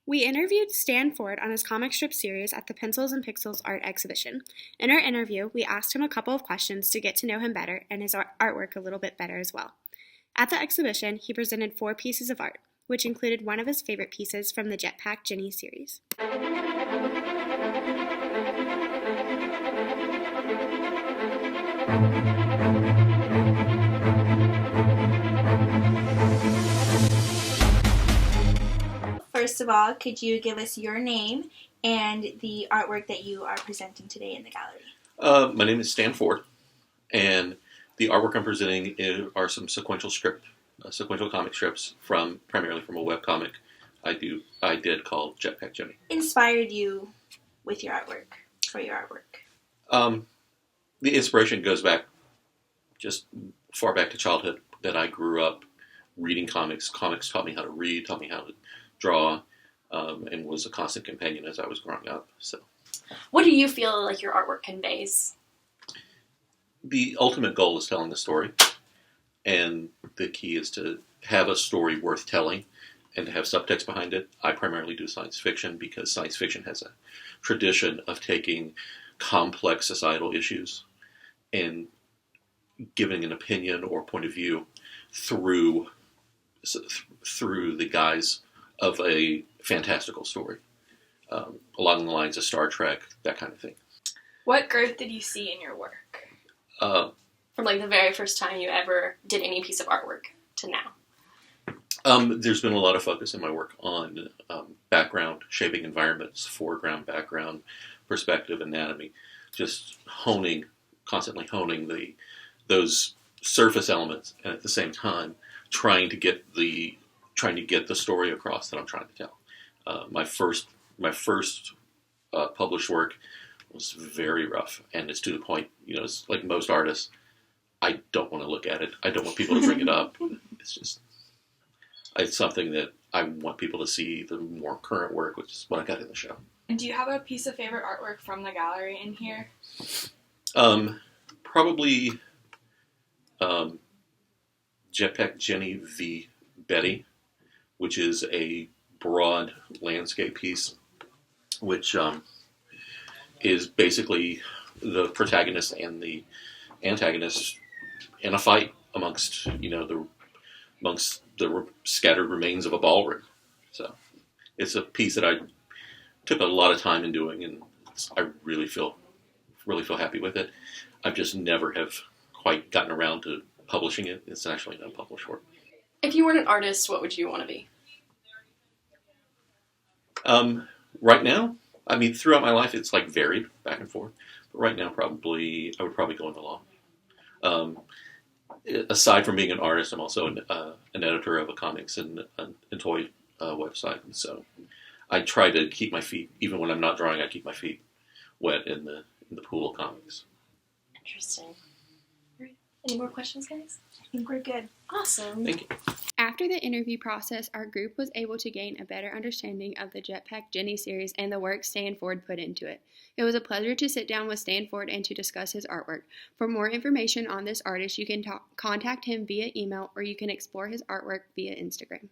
We interviewed Stan Ford on his comic strip series at the Pencils and Pixels art exhibition. In our interview, we asked him a couple of questions to get to know him better and his artwork a little bit better as well. At the exhibition, he presented 4 pieces of art, which included one of his favorite pieces from the Jetpack Jenny series. First of all, could you give us your name and the artwork that you are presenting today in the gallery? My name is Stan Ford, and the artwork I'm presenting are some sequential comic strips primarily from a webcomic I did called Jetpack Jenny. Inspired you with your artwork, for your artwork? The inspiration goes back just far back to childhood, that I grew up reading comics. Comics taught me how to read, taught me how to draw, and was a constant companion as I was growing up. So, what do you feel like your artwork conveys? The ultimate goal is telling the story, and the key is to have a story worth telling and to have subtext behind it. I primarily do science fiction because science fiction has a tradition of taking complex societal issues and giving an opinion or point of view through the guise of a fantastical story, along the lines of Star Trek, that kind of thing. What growth did you see in your work? From like the very first time you ever did any piece of artwork to now? There's been a lot of focus in my work on background, shaping environments, foreground, background, perspective, anatomy, just constantly honing those surface elements, and at the same time trying to get the story across that I'm trying to tell. My first published work was very rough, and it's to the point, it's like most artists, I don't want to look at it. I don't want people to bring it up. It's something that I want people to see the more current work, which is what I got in the show. And do you have a piece of favorite artwork from the gallery in here? Probably Jetpack Jenny v. Betty, which is a broad landscape piece, which is basically the protagonist and the antagonist in a fight amongst the scattered remains of a ballroom. So it's a piece that I took a lot of time in doing, and I really feel happy with it. I've just never have quite gotten around to publishing it. It's actually an unpublished work. If you weren't an artist, what would you want to be? Right now, throughout my life, it's like varied back and forth. But right now, I would probably go into law. Aside from being an artist, I'm also an editor of a comics and toy website. And so I try to keep my feet, even when I'm not drawing, I keep my feet wet in the pool of comics. Interesting. Any more questions, guys? I think we're good. Awesome. Thank you. After the interview process, our group was able to gain a better understanding of the Jetpack Jenny series and the work Stan Ford put into it. It was a pleasure to sit down with Stan Ford and to discuss his artwork. For more information on this artist, you can contact him via email, or you can explore his artwork via Instagram.